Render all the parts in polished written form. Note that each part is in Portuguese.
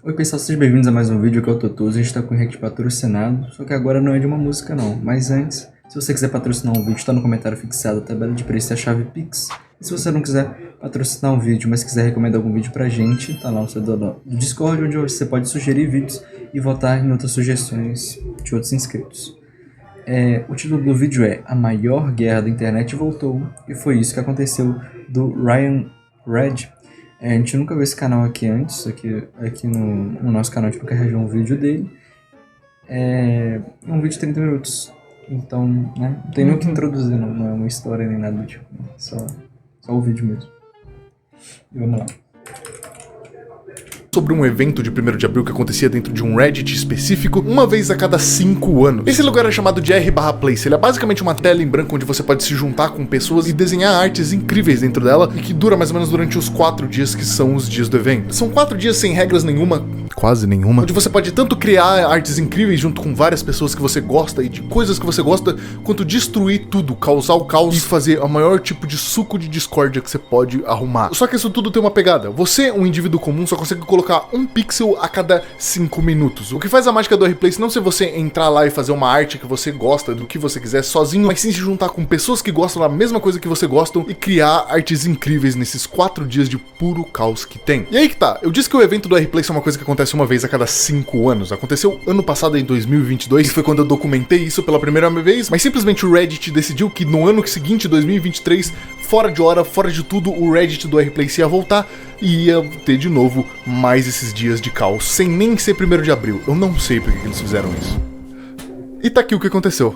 Oi pessoal, sejam bem-vindos a mais um vídeo, aqui é o Totoso. A gente tá com o react patrocinado, só que agora não é de uma música não. Mas antes, se você quiser patrocinar um vídeo, tá no comentário fixado a tabela de preço e a chave Pix. E se você não quiser patrocinar um vídeo, mas quiser recomendar algum vídeo pra gente, tá lá no servidor do Discord, onde você pode sugerir vídeos e votar em outras sugestões de outros inscritos. O título do vídeo é A Maior Guerra da Internet Voltou, e foi isso que aconteceu do Ryan Red. A gente nunca viu esse canal aqui antes, aqui no nosso canal a gente nunca reagiu um vídeo dele. É um vídeo de 30 minutos, então, né, não tem nem o que introduzir, não é uma história nem nada do tipo, só o vídeo mesmo. E vamos lá. Sobre um evento de 1º de abril que acontecia dentro de um Reddit específico, uma vez a cada 5 anos. Esse lugar é chamado de r/place, ele é basicamente uma tela em branco onde você pode se juntar com pessoas e desenhar artes incríveis dentro dela, e que dura mais ou menos durante os 4 dias que são os dias do evento. São 4 dias sem regras nenhuma, quase nenhuma, onde você pode tanto criar artes incríveis junto com várias pessoas que você gosta e de coisas que você gosta, quanto destruir tudo, causar o caos e fazer o maior tipo de suco de discórdia que você pode arrumar. Só que isso tudo tem uma pegada. Você, um indivíduo comum, só consegue colocar um pixel a cada 5 minutos. O que faz a mágica do r/place não ser você entrar lá e fazer uma arte que você gosta, do que você quiser sozinho, mas sim se juntar com pessoas que gostam da mesma coisa que você gosta e criar artes incríveis nesses 4 dias de puro caos que tem. E aí que tá, eu disse que o evento do r/place é uma coisa que acontece uma vez a cada 5 anos. Aconteceu ano passado, em 2022, que foi quando eu documentei isso pela primeira vez, mas simplesmente o Reddit decidiu que no ano seguinte, 2023, fora de hora, fora de tudo, o Reddit do r/place ia voltar e ia ter de novo mais esses dias de caos, sem nem ser 1º de abril. Eu não sei por que eles fizeram isso. E tá aqui o que aconteceu.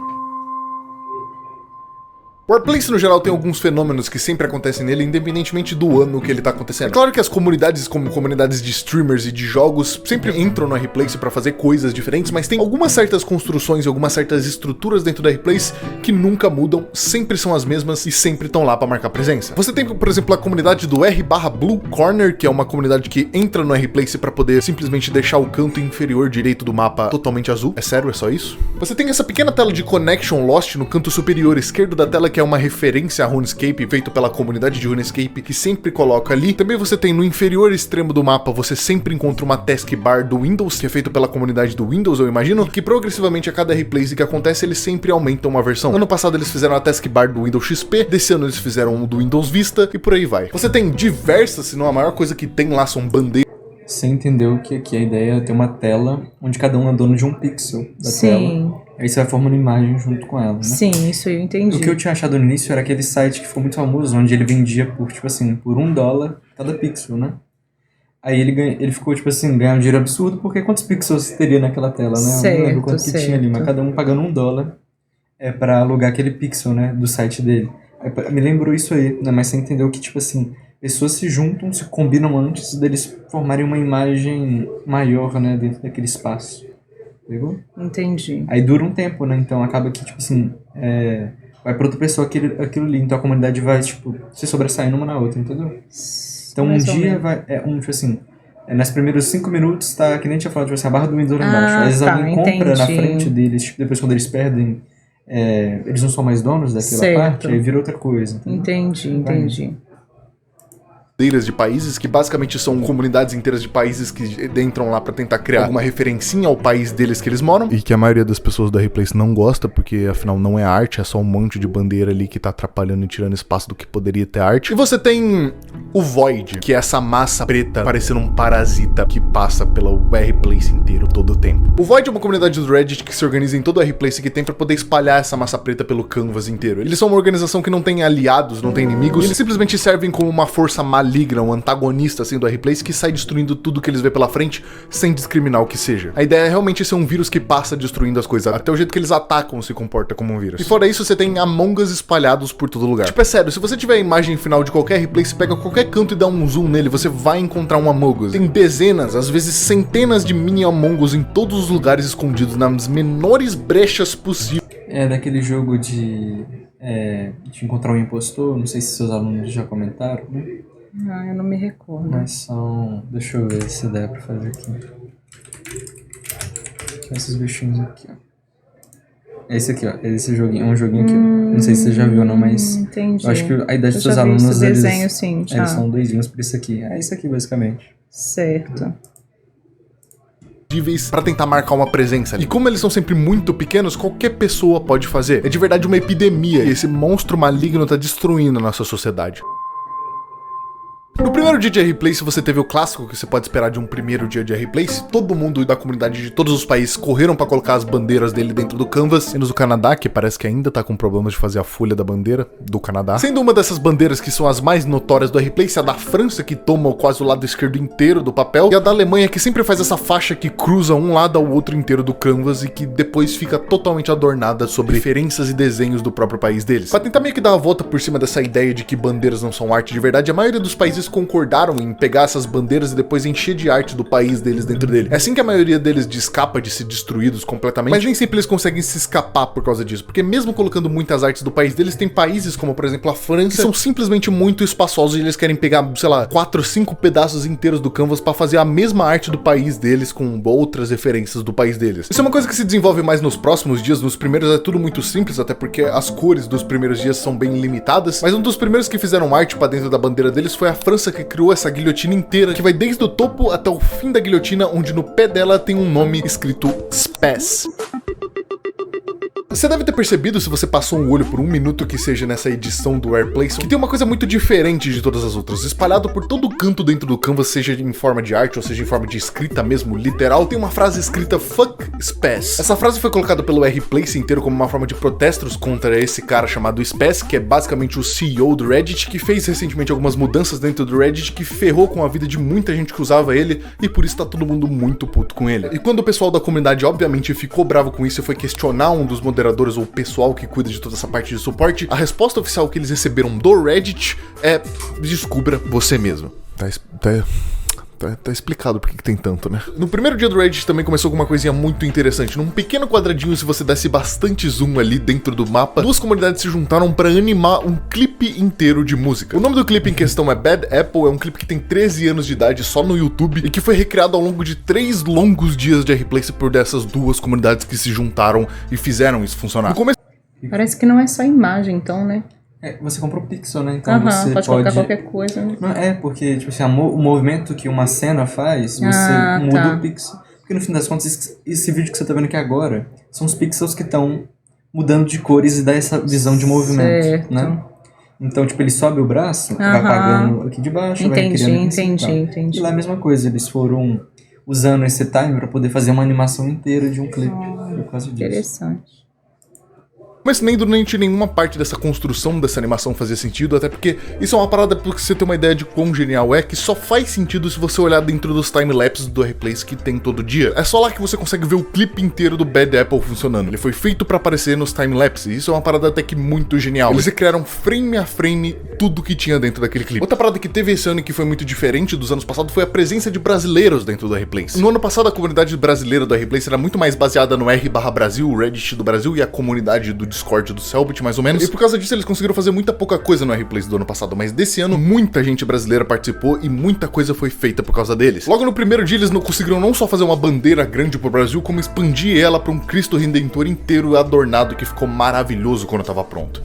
O r/place no geral tem alguns fenômenos que sempre acontecem nele, independentemente do ano que ele tá acontecendo. É claro que as comunidades, como comunidades de streamers e de jogos, sempre entram no r/place pra fazer coisas diferentes, mas tem algumas certas construções e algumas certas estruturas dentro do r/place que nunca mudam, sempre são as mesmas e sempre estão lá pra marcar presença. Você tem, por exemplo, a comunidade do r/Blue Corner, que é uma comunidade que entra no r/place pra poder simplesmente deixar o canto inferior direito do mapa totalmente azul. É sério, é só isso? Você tem essa pequena tela de Connection Lost no canto superior esquerdo da tela, que é uma referência a RuneScape, feito pela comunidade de RuneScape, que sempre coloca ali. Também você tem no inferior extremo do mapa, você sempre encontra uma taskbar do Windows, que é feito pela comunidade do Windows, eu imagino, que progressivamente a cada r/place que acontece, eles sempre aumentam uma versão. Ano passado eles fizeram a taskbar do Windows XP, desse ano eles fizeram um do Windows Vista, e por aí vai. Você tem diversas, se não a maior coisa que tem lá são bandeiras. Você entendeu que aqui a ideia é ter uma tela onde cada um é dono de um pixel da tela. Aí você vai formando imagem junto com ela, né? Sim, isso eu entendi. O que eu tinha achado no início era aquele site que ficou muito famoso, onde ele vendia por, tipo assim, por $1 cada pixel, né? Aí ele ficou, tipo assim, ganhando dinheiro absurdo, porque quantos pixels teria naquela tela, né? Certo, eu não lembro quanto que tinha ali, mas cada um pagando $1 pra alugar aquele pixel, né, do site dele. Aí, me lembrou isso aí, né? Mas você entendeu que, tipo assim, pessoas se juntam, se combinam antes deles formarem uma imagem maior, né, dentro daquele espaço. Pegou? Entendi. Aí dura um tempo, né? Então acaba que, tipo assim, vai pra outra pessoa aquilo ali. Então a comunidade vai, tipo, se sobressaindo uma na outra, entendeu? Então um dia vai, tipo assim, nos primeiros 5 minutos tá, que nem tinha falado, tipo assim, a barra do Windows lá embaixo. Às vezes alguém compra na frente deles, tipo, depois quando eles perdem, eles não são mais donos daquela parte, aí vira outra coisa. Entendeu? Entendi. De países, que basicamente são comunidades inteiras de países que entram lá pra tentar criar alguma referencinha ao país deles que eles moram, e que a maioria das pessoas do r/place não gosta, porque afinal não é arte, é só um monte de bandeira ali que tá atrapalhando e tirando espaço do que poderia ter arte. E você tem o Void, que é essa massa preta parecendo um parasita que passa pelo r/place inteiro todo o tempo. O Void é uma comunidade do Reddit que se organiza em todo o r/place que tem pra poder espalhar essa massa preta pelo canvas inteiro. Eles são uma organização que não tem aliados, não tem inimigos, eles simplesmente servem como uma força maligna, um antagonista assim do r/place que sai destruindo tudo que eles vê pela frente sem discriminar o que seja. A ideia é realmente ser um vírus que passa destruindo as coisas, até o jeito que eles atacam se comporta como um vírus. E fora isso, você tem Among Us espalhados por todo lugar. Tipo, é sério, se você tiver a imagem final de qualquer r/place, pega qualquer canto e dá um zoom nele, você vai encontrar um Among Us. Tem dezenas, às vezes centenas de mini Among Us em todos os lugares escondidos, nas menores brechas possíveis. É daquele jogo de encontrar um impostor, não sei se seus alunos já comentaram, né? Ah, eu não me recordo. Mas são... Deixa eu ver se dá pra fazer aqui. Esses bichinhos aqui, ó. É esse aqui, ó. É esse joguinho, é um joguinho aqui, ó. Não sei se você já viu ou não, mas... Entendi. Eu acho que a idade dos seus já vi alunos, esse desenho, sim, já. eles são doidinhos por isso aqui. É isso aqui, basicamente. Certo. irresistíveis pra tentar marcar uma presença ali. E como eles são sempre muito pequenos, qualquer pessoa pode fazer. É de verdade uma epidemia e esse monstro maligno tá destruindo a nossa sociedade. No primeiro dia de R-Place, você teve o clássico que você pode esperar de um primeiro dia de R-Place. Todo mundo da comunidade de todos os países correram pra colocar as bandeiras dele dentro do canvas, menos o Canadá, que parece que ainda tá com problemas de fazer a folha da bandeira do Canadá. Sendo uma dessas bandeiras que são as mais notórias do R-Place, a da França, que toma quase o lado esquerdo inteiro do papel, e a da Alemanha, que sempre faz essa faixa que cruza um lado ao outro inteiro do canvas e que depois fica totalmente adornada sobre referências e desenhos do próprio país deles. Pra tentar meio que dar a volta por cima dessa ideia de que bandeiras não são arte de verdade, a maioria dos países concordaram em pegar essas bandeiras e depois encher de arte do país deles dentro dele. É assim que a maioria deles escapa de ser destruídos completamente, mas nem sempre eles conseguem se escapar por causa disso, porque mesmo colocando muitas artes do país deles, tem países como, por exemplo, a França, que são simplesmente muito espaçosos e eles querem pegar, sei lá, 4 ou 5 pedaços inteiros do canvas pra fazer a mesma arte do país deles com outras referências do país deles. Isso é uma coisa que se desenvolve mais nos próximos dias. Nos primeiros é tudo muito simples, até porque as cores dos primeiros dias são bem limitadas, mas um dos primeiros que fizeram arte pra dentro da bandeira deles foi a França, que criou essa guilhotina inteira, que vai desde o topo até o fim da guilhotina, onde no pé dela tem um nome escrito SPAS. Você deve ter percebido, se você passou um olho por um minuto que seja nessa edição do R-Place, que tem uma coisa muito diferente de todas as outras. Espalhado por todo canto dentro do canvas, seja em forma de arte ou seja em forma de escrita mesmo, literal, tem uma frase escrita Fuck Spaz. Essa frase foi colocada pelo R-Place inteiro como uma forma de protestos contra esse cara chamado Spaz, que é basicamente o CEO do Reddit, que fez recentemente algumas mudanças dentro do Reddit que ferrou com a vida de muita gente que usava ele, e por isso tá todo mundo muito puto com ele. E quando o pessoal da comunidade obviamente ficou bravo com isso e foi questionar um dos moderadores ou o pessoal que cuida de toda essa parte de suporte, a resposta oficial que eles receberam do Reddit é: descubra você mesmo. Tá explicado por que tem tanto, né? No primeiro dia do Reddit também começou com uma coisinha muito interessante. Num pequeno quadradinho, se você desse bastante zoom ali dentro do mapa, duas comunidades se juntaram para animar um clipe inteiro de música. O nome do clipe em questão é Bad Apple, é um clipe que tem 13 anos de idade só no YouTube e que foi recriado ao longo de 3 longos dias de R-Place por dessas duas comunidades que se juntaram e fizeram isso funcionar. No começo... Parece que não é só imagem, então, né? Você comprou o Pixel, né? Então você pode colocar qualquer coisa, né? Não, porque, tipo assim, o movimento que uma cena faz, você muda o pixel. Porque no fim das contas, esse vídeo que você tá vendo aqui agora, são os pixels que estão mudando de cores e dá essa visão de movimento, certo, né? Então, tipo, ele sobe o braço, vai apagando aqui de baixo, vai criando aqui entendi. E lá a mesma coisa, eles foram usando esse time pra poder fazer uma animação inteira de um clipe. Por causa disso. Interessante. Mas nem durante nenhuma parte dessa construção dessa animação fazia sentido, até porque isso é uma parada pra você ter uma ideia de quão genial é, que só faz sentido se você olhar dentro dos timelapses do R-Place que tem todo dia. É só lá que você consegue ver o clipe inteiro do Bad Apple funcionando. Ele foi feito pra aparecer nos timelapses, e isso é uma parada até que muito genial. Eles criaram frame a frame tudo que tinha dentro daquele clipe. Outra parada que teve esse ano e que foi muito diferente dos anos passados foi a presença de brasileiros dentro do R-Place. No ano passado, a comunidade brasileira do R-Place era muito mais baseada no R/Brasil, o Reddit do Brasil, e a comunidade do Discord do Cellbit, mais ou menos. E por causa disso, eles conseguiram fazer muita pouca coisa no R-Place do ano passado, mas desse ano, muita gente brasileira participou e muita coisa foi feita por causa deles. Logo no primeiro dia, eles conseguiram não só fazer uma bandeira grande pro Brasil, como expandir ela pra um Cristo Redentor inteiro adornado, que ficou maravilhoso quando tava pronto.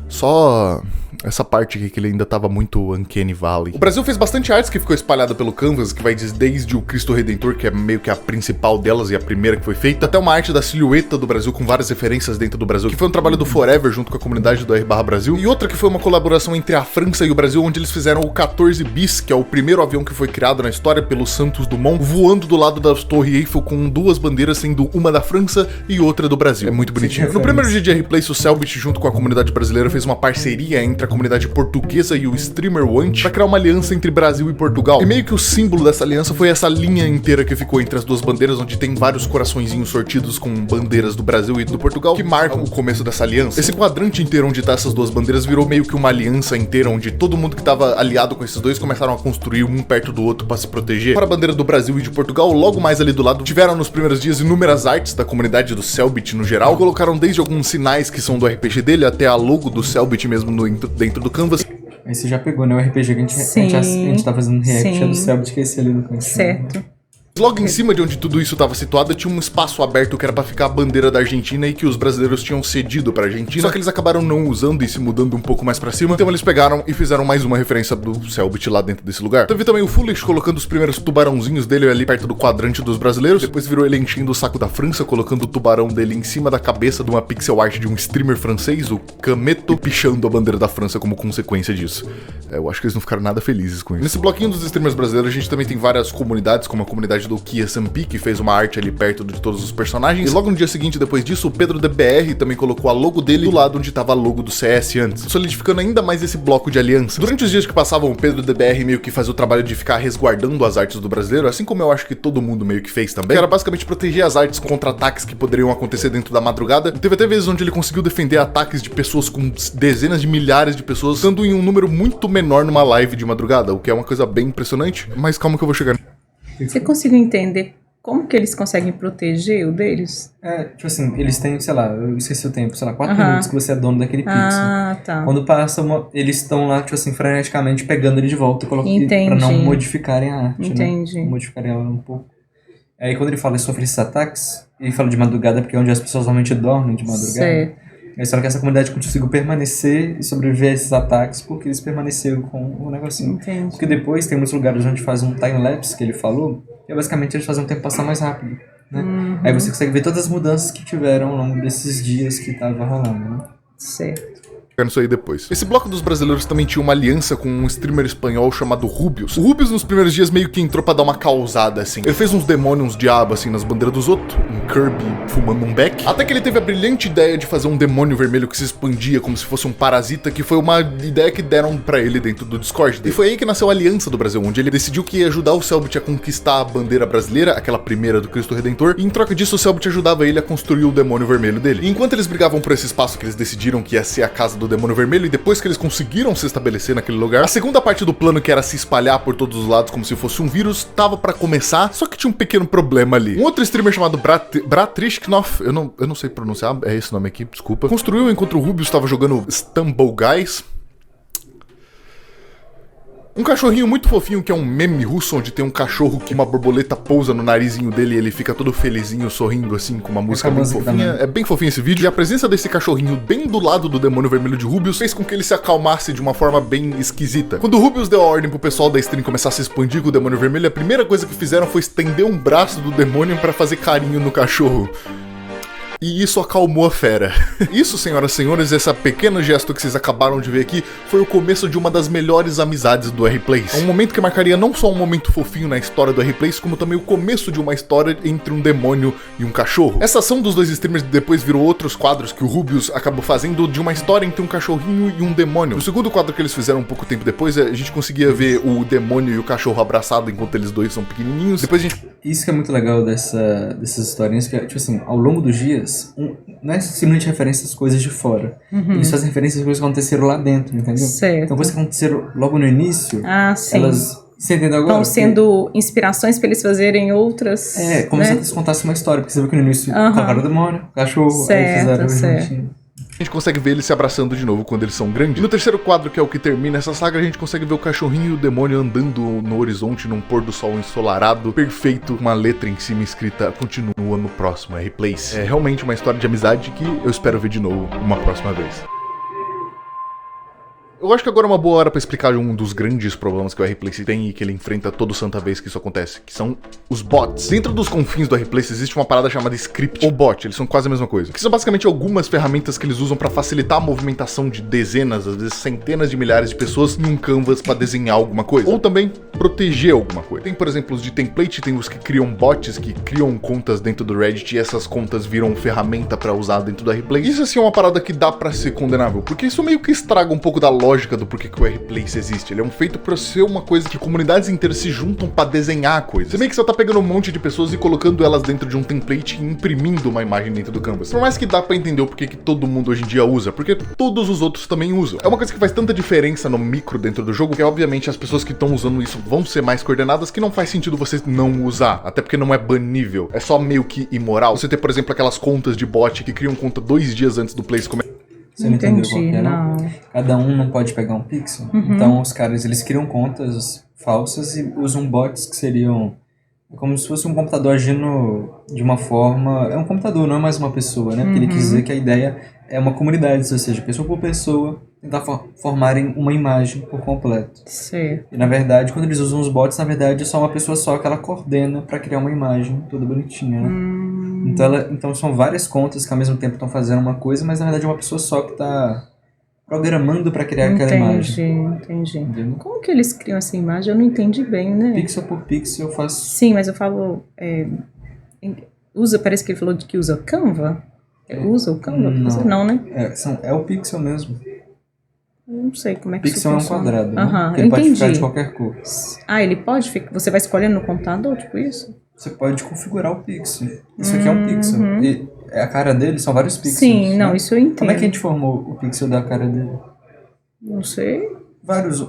Só essa parte aqui que ele ainda tava muito Uncanny Valley. O Brasil fez bastante artes que ficou espalhada pelo canvas, que vai desde o Cristo Redentor, que é meio que a principal delas e a primeira que foi feita, até uma arte da silhueta do Brasil com várias referências dentro do Brasil, que foi um trabalho do Forever junto com a comunidade do R/Brasil, e outra que foi uma colaboração entre a França e o Brasil, onde eles fizeram o 14 bis, que é o primeiro avião que foi criado na história pelo Santos Dumont, voando do lado das Torres Eiffel com 2 bandeiras, sendo uma da França e outra do Brasil. É muito bonitinho. No primeiro dia de R-Place, o Cellbit junto com a comunidade brasileira fez uma parceria entre a comunidade portuguesa e o streamer Want pra criar uma aliança entre Brasil e Portugal. E meio que o símbolo dessa aliança foi essa linha inteira que ficou entre as duas bandeiras, onde tem vários coraçõezinhos sortidos com bandeiras do Brasil e do Portugal, que marcam o começo dessa aliança. Esse quadrante inteiro onde tá essas duas bandeiras virou meio que uma aliança inteira, onde todo mundo que tava aliado com esses dois começaram a construir um perto do outro pra se proteger. Para a bandeira do Brasil e de Portugal, logo mais ali do lado, tiveram nos primeiros dias inúmeras artes da comunidade do Cellbit no geral. Colocaram desde alguns sinais que são do RPG dele, até a logo do Cellbit mesmo dentro do canvas. Aí você já pegou, né? O RPG que a gente tá fazendo react é do Cellbit, que é esse ali do canto. Certo. Logo em cima de onde tudo isso estava situado, tinha um espaço aberto que era pra ficar a bandeira da Argentina e que os brasileiros tinham cedido pra Argentina, só que eles acabaram não usando e se mudando um pouco mais pra cima, então eles pegaram e fizeram mais uma referência do Selbit lá dentro desse lugar. Teve também o Foolish colocando os primeiros tubarãozinhos dele ali perto do quadrante dos brasileiros, depois virou ele enchendo o saco da França, colocando o tubarão dele em cima da cabeça de uma pixel art de um streamer francês, o Cameto, pichando a bandeira da França como consequência disso. Eu acho que eles não ficaram nada felizes com isso. Nesse bloquinho dos streamers brasileiros, a gente também tem várias comunidades, como a comunidade do Kia Sampi, que fez uma arte ali perto de todos os personagens. E logo no dia seguinte, depois disso, o Pedro DBR também colocou a logo dele do lado onde tava a logo do CS antes, solidificando ainda mais esse bloco de aliança. Durante os dias que passavam, o Pedro DBR meio que fazia o trabalho de ficar resguardando as artes do brasileiro, assim como eu acho que todo mundo meio que fez também, que era basicamente proteger as artes contra ataques que poderiam acontecer dentro da madrugada. E teve até vezes onde ele conseguiu defender ataques de pessoas com dezenas de milhares de pessoas, estando em um número muito menor numa live de madrugada, o que é uma coisa bem impressionante, mas calma que eu vou chegar. Você conseguiu entender como que eles conseguem proteger o deles? Tipo assim, eles têm, sei lá, eu esqueci o tempo, sei lá, 4 minutos que você é dono daquele pixel. Tá. Quando passa eles estão lá, tipo assim, freneticamente pegando ele de volta e colocando pra não modificarem a arte, Entendi. né? Modificarem ela um pouco. Aí quando ele fala sobre esses ataques, ele fala de madrugada porque é onde as pessoas normalmente dormem de madrugada. Certo. Eles falam que essa comunidade conseguiu permanecer e sobreviver a esses ataques porque eles permaneceram com o negocinho. Entendi. Porque depois tem muitos lugares onde faz um time-lapse, que ele falou, que é basicamente eles fazem o tempo passar mais rápido, né? Aí você consegue ver todas as mudanças que tiveram ao longo desses dias que tava rolando, né? Certo. Isso aí depois. Esse bloco dos brasileiros também tinha uma aliança com um streamer espanhol chamado Rubius. O Rubius nos primeiros dias meio que entrou pra dar uma causada, assim. Ele fez uns demônios, uns diabos, assim, nas bandeiras dos outros. Um Kirby fumando um beck. Até que ele teve a brilhante ideia de fazer um demônio vermelho que se expandia como se fosse um parasita, que foi uma ideia que deram pra ele dentro do Discord. E foi aí que nasceu a Aliança do Brasil, onde ele decidiu que ia ajudar o Selbit a conquistar a bandeira brasileira, aquela primeira do Cristo Redentor, e em troca disso o Selbit ajudava ele a construir o demônio vermelho dele. E enquanto eles brigavam por esse espaço que eles decidiram que ia ser a casa do demônio vermelho, e depois que eles conseguiram se estabelecer naquele lugar, a segunda parte do plano, que era se espalhar por todos os lados como se fosse um vírus, tava pra começar, só que tinha um pequeno problema ali. Um outro streamer chamado Bratrishknov, eu não sei pronunciar, é esse nome aqui, desculpa, construiu enquanto o Rubius estava jogando Stumble Guys. Um cachorrinho muito fofinho, que é um meme russo, onde tem um cachorro que uma borboleta pousa no narizinho dele e ele fica todo felizinho, sorrindo assim, com uma música bem fofinha. É bem fofinho esse vídeo. E a presença desse cachorrinho bem do lado do demônio vermelho de Rubius fez com que ele se acalmasse de uma forma bem esquisita. Quando o Rubius deu a ordem pro pessoal da stream começar a se expandir com o demônio vermelho, a primeira coisa que fizeram foi estender um braço do demônio pra fazer carinho no cachorro. E isso acalmou a fera. Isso, senhoras e senhores, esse pequeno gesto que vocês acabaram de ver aqui, foi o começo de uma das melhores amizades do R-Plays. É um momento que marcaria não só um momento fofinho na história do R-Plays, como também o começo de uma história entre um demônio e um cachorro. Essa ação dos dois streamers depois virou outros quadros que o Rubius acabou fazendo de uma história entre um cachorrinho e um demônio. No segundo quadro que eles fizeram um pouco tempo depois, a gente conseguia ver o demônio e o cachorro abraçados enquanto eles dois são pequenininhos. Depois a gente... Isso que é muito legal dessas historinhas, que tipo assim, ao longo dos dias, não é simplesmente referência às coisas de fora. Eles fazem referência às coisas que aconteceram lá dentro, entendeu? Certo. Então, coisas que aconteceram logo no início, sim. elas... Você entendeu agora? Estão sendo inspirações pra eles fazerem outras... como se eles contassem uma história, porque você viu que no início colocaram o demônio, o cachorro, aí fizeram juntinho. A gente consegue ver eles se abraçando de novo quando eles são grandes. E no terceiro quadro, que é o que termina essa saga, a gente consegue ver o cachorrinho e o demônio andando no horizonte num pôr do sol ensolarado, perfeito, com uma letra em cima escrita "Continua no próximo R-Plays". É realmente uma história de amizade que eu espero ver de novo uma próxima vez. Eu acho que agora é uma boa hora pra explicar um dos grandes problemas que o R-Place tem e que ele enfrenta toda santa vez que isso acontece, que são os bots. Dentro dos confins do R-Place existe uma parada chamada script ou bot, eles são quase a mesma coisa. Que são basicamente algumas ferramentas que eles usam pra facilitar a movimentação de dezenas, às vezes centenas de milhares de pessoas em um canvas pra desenhar alguma coisa. Ou também proteger alguma coisa. Tem, por exemplo, os de template, tem os que criam bots, que criam contas dentro do Reddit e essas contas viram ferramenta pra usar dentro do R-Place. Isso assim é uma parada que dá pra ser condenável, porque isso meio que estraga um pouco da lógica do porquê que o R-Place existe. Ele é feito pra ser uma coisa que comunidades inteiras se juntam pra desenhar coisas. Você meio que só tá pegando um monte de pessoas e colocando elas dentro de um template e imprimindo uma imagem dentro do canvas. Por mais que dá pra entender o porquê que todo mundo hoje em dia usa, porque todos os outros também usam. É uma coisa que faz tanta diferença no micro dentro do jogo, que obviamente as pessoas que estão usando isso vão ser mais coordenadas, que não faz sentido você não usar, até porque não é banível. É só meio que imoral. Você ter, por exemplo, aquelas contas de bot que criam conta 2 dias antes do place começar. Você não entendeu qual que é, não? Cada um não pode pegar um pixel. Então os caras, eles criam contas falsas e usam bots que seriam É como se fosse um computador agindo de uma forma... É um computador, não é mais uma pessoa, né? Porque ele quis dizer que a ideia é uma comunidade, ou seja, pessoa por pessoa, tentar formarem uma imagem por completo. Certo. E na verdade, quando eles usam os bots, na verdade é só uma pessoa só que ela coordena para criar uma imagem toda bonitinha, né? Então são várias contas que ao mesmo tempo estão fazendo uma coisa, mas na verdade é uma pessoa só que está programando para criar aquela imagem. Entendi. Entendeu? Como que eles criam essa imagem? Eu não entendi bem, né? Pixel por pixel eu faço... Sim, mas eu falo... parece que ele falou que usa Canva? Usa o Canva? Não, né? É o pixel mesmo. Eu não sei como é que Pixel isso funciona. Pixel é um quadrado, né? Eu Ele pode entendi. ficar de qualquer cor. Ele pode ficar... Você vai escolhendo no computador, tipo isso? Você pode configurar o pixel. Isso aqui é um pixel. E a cara dele são vários pixels. Sim, não, né? isso eu entendo. Como é que a gente formou o pixel da cara dele? Não sei. Vários.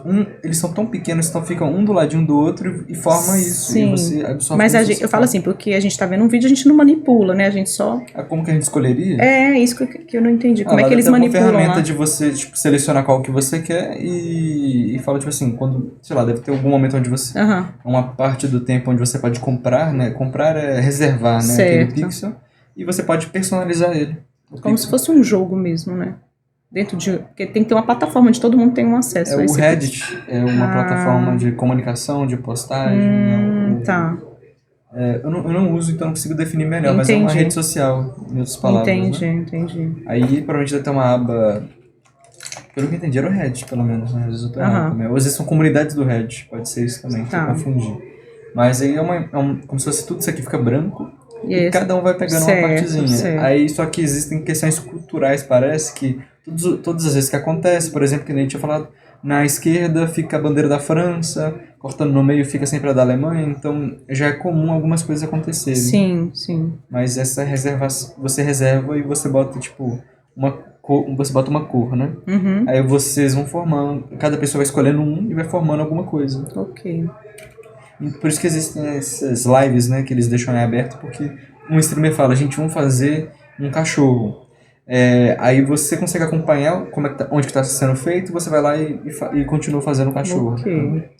Eles são tão pequenos, então ficam um do ladinho do outro e forma isso. Sim. E você absorve. Mas eu falo assim, porque a gente tá vendo um vídeo, a gente não manipula, né? A gente só... Como que a gente escolheria? É isso que eu não entendi. Como é que eles manipulam uma ferramenta lá? de você, tipo, selecionar qual que você quer e fala, tipo assim, quando, sei lá, deve ter algum momento onde você... Uma parte do tempo onde você pode comprar, né? Comprar é reservar, né? Aquele pixel. E você pode personalizar ele. Como se fosse um jogo mesmo, né? Porque tem que ter uma plataforma onde todo mundo tem um acesso a esse o Reddit é uma plataforma de comunicação, de postagem. Tá. Eu não uso, então não consigo definir melhor, mas é uma rede social, em outras palavras. Entendi. Aí provavelmente deve ter uma aba. Pelo que eu entendi, era o Reddit, pelo menos, né? Às vezes eu tô errado também. Ou às vezes são comunidades do Reddit, pode ser isso também, se eu confundir. Mas aí como se fosse tudo isso aqui fica branco. E cada um vai pegando uma partezinha. Aí só que existem questões culturais, parece que todas as vezes que acontece, por exemplo, que nem tinha falado, na esquerda fica a bandeira da França, cortando no meio fica sempre a da Alemanha, então já é comum algumas coisas acontecerem. Sim. Mas essa você reserva e você bota tipo você bota uma cor, né? Aí vocês vão formando, cada pessoa vai escolhendo um e vai formando alguma coisa. Ok. Por isso que existem essas lives, né, que eles deixam em aberto, porque um streamer fala, gente, vamos fazer um cachorro. Aí você consegue acompanhar onde que está sendo feito, você vai lá e continua fazendo o cachorro. Ok.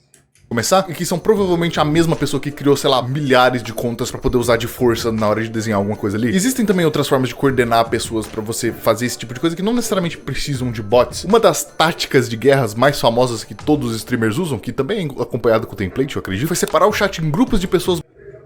Começar, que são provavelmente a mesma pessoa que criou, sei lá, milhares de contas pra poder usar de força na hora de desenhar alguma coisa ali. Existem também outras formas de coordenar pessoas pra você fazer esse tipo de coisa que não necessariamente precisam de bots. Uma das táticas de guerras mais famosas que todos os streamers usam, que também é acompanhado com o template, eu acredito, foi separar o chat em grupos de pessoas.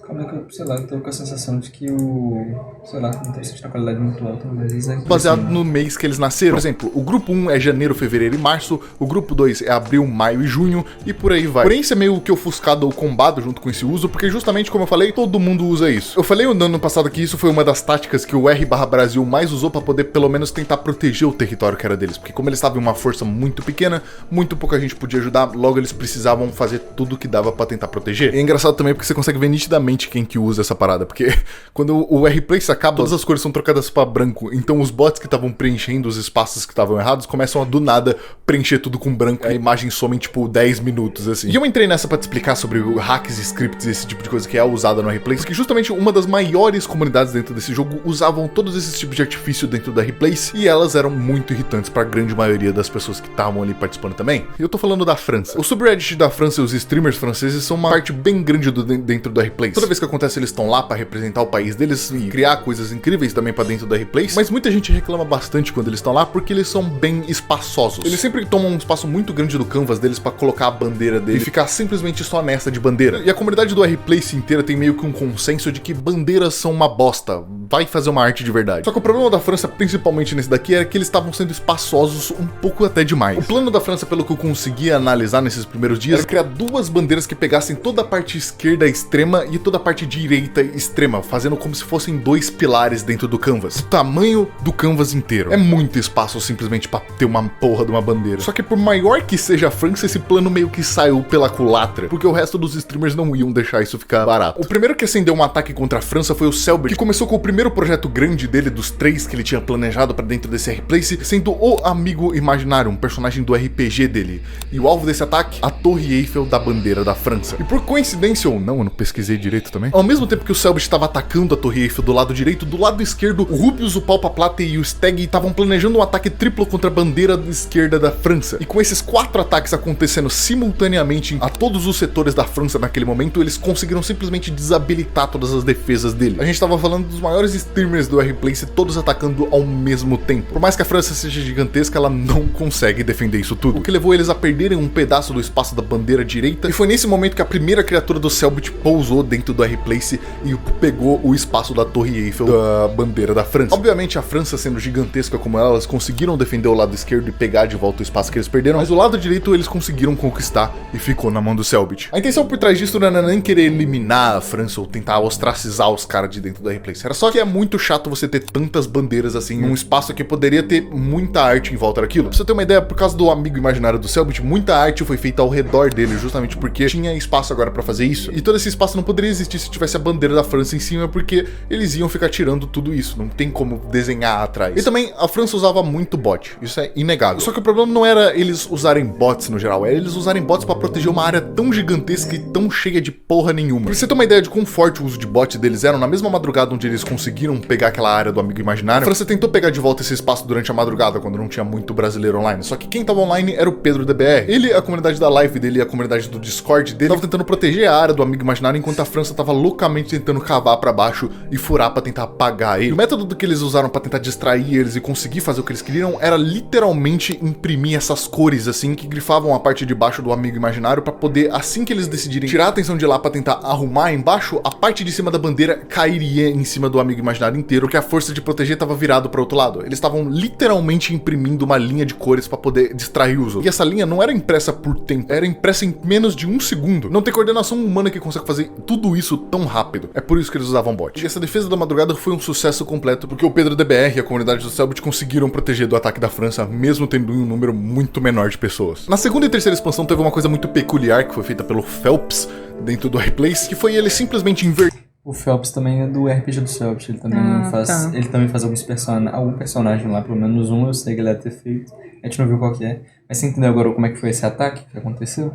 Calma que eu, sei lá, eu tô com a sensação de que sei lá, não tô sentindo a qualidade muito alta, mas baseado no mês que eles nasceram. Por exemplo, o grupo 1 é janeiro, fevereiro e março, o grupo 2 é abril, maio e junho, e por aí vai. Porém, isso é meio que ofuscado ou combado junto com esse uso, porque justamente, como eu falei, todo mundo usa isso. Eu falei no ano passado que isso foi uma das táticas que o R/Brasil mais usou pra poder, pelo menos, tentar proteger o território que era deles, porque como eles estavam em uma força muito pequena, muito pouca gente podia ajudar, logo eles precisavam fazer tudo o que dava pra tentar proteger. E é engraçado também porque você consegue ver nitidamente quem que usa essa parada, porque quando o R-Place acaba, todas as cores são trocadas pra branco, então os bots que estavam preenchendo os espaços que estavam errados começam a do nada preencher tudo com branco, a imagem some em tipo 10 minutos assim. E eu entrei nessa pra te explicar sobre hacks, scripts e esse tipo de coisa que é usada no R-Place, que justamente uma das maiores comunidades dentro desse jogo usavam todos esses tipos de artifício dentro do R-Place, e elas eram muito irritantes pra grande maioria das pessoas que estavam ali participando também. E eu tô falando da França. O subreddit da França e os streamers franceses são uma parte bem grande dentro do R-Place. Toda vez que acontece, eles estão lá pra representar o país deles e criar coisas incríveis também pra dentro do R-Place, mas muita gente reclama bastante quando eles estão lá porque eles são bem espaçosos. Eles sempre tomam um espaço muito grande do canvas deles pra colocar a bandeira dele e ficar simplesmente só nessa de bandeira. E a comunidade do R-Place inteira tem meio que um consenso de que bandeiras são uma bosta, vai fazer uma arte de verdade. Só que o problema da França, principalmente nesse daqui, era que eles estavam sendo espaçosos um pouco até demais. O plano da França, pelo que eu consegui analisar nesses primeiros dias, era criar duas bandeiras que pegassem toda a parte esquerda extrema e toda a parte direita extrema, fazendo como se fossem dois pilares dentro do canvas. O tamanho do canvas inteiro. É muito espaço simplesmente pra ter uma porra de uma bandeira. Só que por maior que seja a França, esse plano meio que saiu pela culatra, porque o resto dos streamers não iam deixar isso ficar barato. O primeiro que acendeu um ataque contra a França foi o Selbert, que começou com o primeiro primeiro projeto grande dele, dos 3 que ele tinha planejado pra dentro desse R-Place, sendo o Amigo Imaginário, um personagem do RPG dele. E o alvo desse ataque, a Torre Eiffel da bandeira da França. E por coincidência ou não, eu não pesquisei direito também, ao mesmo tempo que o Selbit estava atacando a Torre Eiffel do lado direito, do lado esquerdo, o Rubius, o Palpaplata e o Steg estavam planejando um ataque triplo contra a bandeira esquerda da França. E com esses 4 ataques acontecendo simultaneamente a todos os setores da França naquele momento, eles conseguiram simplesmente desabilitar todas as defesas dele. A gente estava falando dos maiores streamers do R-Place, todos atacando ao mesmo tempo. Por mais que a França seja gigantesca, ela não consegue defender isso tudo, o que levou eles a perderem um pedaço do espaço da bandeira direita, e foi nesse momento que a primeira criatura do Selbit pousou dentro do R-Place e pegou o espaço da Torre Eiffel da bandeira da França. Obviamente a França, sendo gigantesca como ela, elas conseguiram defender o lado esquerdo e pegar de volta o espaço que eles perderam, mas o lado direito eles conseguiram conquistar e ficou na mão do Selbit. A intenção por trás disso não era nem querer eliminar a França ou tentar ostracizar os caras de dentro do R-Place, era só que é muito chato você ter tantas bandeiras assim em um espaço que poderia ter muita arte em volta daquilo. Pra você ter uma ideia, por causa do Amigo Imaginário do Selbit, muita arte foi feita ao redor dele, justamente porque tinha espaço agora pra fazer isso. E todo esse espaço não poderia existir se tivesse a bandeira da França em cima, porque eles iam ficar tirando tudo isso, não tem como desenhar atrás. E também a França usava muito bot, isso é inegável. Só que o problema não era eles usarem bots no geral, era eles usarem bots pra proteger uma área tão gigantesca e tão cheia de porra nenhuma. Pra você ter uma ideia de quão forte o uso de bots deles era, na mesma madrugada onde eles conseguiram pegar aquela área do Amigo Imaginário, a França tentou pegar de volta esse espaço durante a madrugada, quando não tinha muito brasileiro online. Só que quem tava online era o Pedro DBR. Ele, a comunidade da live dele e a comunidade do Discord dele, tava tentando proteger a área do Amigo Imaginário, enquanto a França tava loucamente tentando cavar pra baixo e furar pra tentar apagar ele. E o método do que eles usaram pra tentar distrair eles e conseguir fazer o que eles queriam era literalmente imprimir essas cores assim, que grifavam a parte de baixo do Amigo Imaginário, pra poder, assim que eles decidirem tirar a atenção de lá pra tentar arrumar embaixo, a parte de cima da bandeira cairia em cima do Amigo Imaginário inteiro, que a força de proteger tava virado pro outro lado. Eles estavam literalmente imprimindo uma linha de cores pra poder distrair os outros. E essa linha não era impressa por tempo, era impressa em menos de 1 segundo. Não tem coordenação humana que consegue fazer tudo isso tão rápido. É por isso que eles usavam bot. E essa defesa da madrugada foi um sucesso completo, porque o Pedro DBR e a comunidade do Selbit conseguiram proteger do ataque da França, mesmo tendo um número muito menor de pessoas. Na segunda e terceira expansão teve uma coisa muito peculiar que foi feita pelo Phelps dentro do R-Place, que foi ele simplesmente inverter. O Phelps também é do RPG do Selbit, ele também ele também faz algum personagem lá, pelo menos um eu sei que ele deve ter feito. A gente não viu qual que é. Mas você entendeu agora como é que foi esse ataque que aconteceu?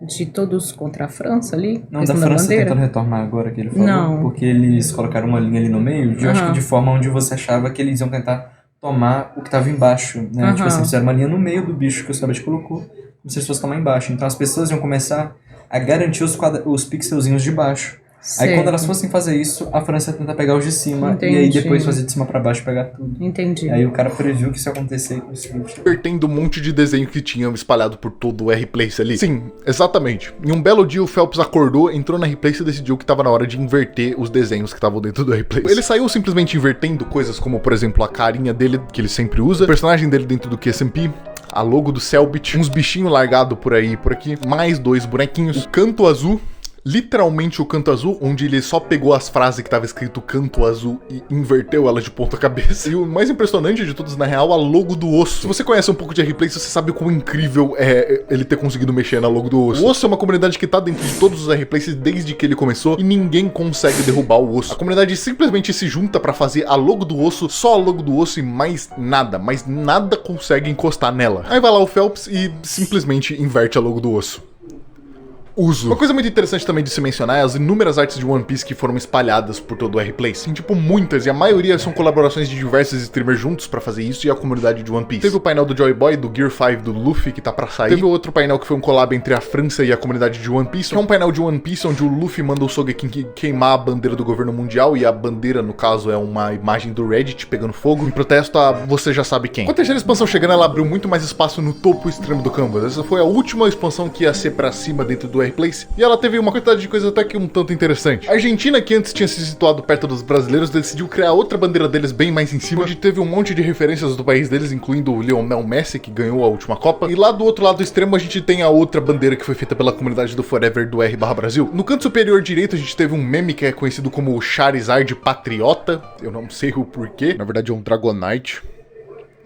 De todos contra a França ali? Não, da França tentando retomar agora que ele falou. Não. Porque eles colocaram uma linha ali no meio, eu acho que de forma onde você achava que eles iam tentar tomar o que tava embaixo, né? Tipo assim, fizeram uma linha no meio do bicho que o Selbit colocou, como se eles fossem tomar embaixo. Então as pessoas iam começar a garantir os pixelzinhos de baixo. Certo. Aí quando elas fossem fazer isso, a França ia tentar pegar os de cima. Entendi. E aí depois fazer de cima pra baixo e pegar tudo. Entendi. Aí o cara previu que isso ia acontecer com o seguinte. Invertendo um monte de desenho que tinha espalhado por todo o R-Place ali. Sim, exatamente. Em um belo dia o Phelps acordou, entrou no R-Place e decidiu que tava na hora de inverter os desenhos que estavam dentro do R-Place. Ele saiu simplesmente invertendo coisas como, por exemplo, a carinha dele, que ele sempre usa, o personagem dele dentro do QSMP, a logo do Selbit, uns bichinhos largados por aí e por aqui, mais 2 bonequinhos, o canto azul, literalmente o canto azul, onde ele só pegou as frases que tava escrito canto azul e inverteu elas de ponta cabeça. E o mais impressionante de todos, na real, a logo do osso. Se você conhece um pouco de R-Place, você sabe quão incrível é ele ter conseguido mexer na logo do osso. O osso é uma comunidade que tá dentro de todos os R-Places desde que ele começou e ninguém consegue derrubar o osso. A comunidade simplesmente se junta pra fazer a logo do osso, só a logo do osso e mais nada, mas nada consegue encostar nela. Aí vai lá o Phelps e simplesmente inverte a logo do osso. Uma coisa muito interessante também de se mencionar é as inúmeras artes de One Piece que foram espalhadas por todo o R-Place. Tem tipo muitas, e a maioria são colaborações de diversos streamers juntos pra fazer isso e a comunidade de One Piece. Teve o painel do Joy Boy, do Gear 5, do Luffy, que tá pra sair. Teve outro painel que foi um collab entre a França e a comunidade de One Piece, que é um painel de One Piece onde o Luffy manda o Sogeking queimar a bandeira do governo mundial, e a bandeira, no caso, é uma imagem do Reddit pegando fogo, em protesto a você já sabe quem. Com a terceira expansão chegando, ela abriu muito mais espaço no topo extremo do canvas. Essa foi a última expansão que ia ser pra cima dentro do R-Place, e ela teve uma quantidade de coisas até que um tanto interessante. A Argentina, que antes tinha se situado perto dos brasileiros, decidiu criar outra bandeira deles bem mais em cima, onde teve um monte de referências do país deles, incluindo o Lionel Messi, que ganhou a última Copa. E lá do outro lado do extremo a gente tem a outra bandeira que foi feita pela comunidade do Forever do R/Brasil. No canto superior direito a gente teve um meme que é conhecido como Charizard Patriota. Eu não sei o porquê. Na verdade é um Dragonite.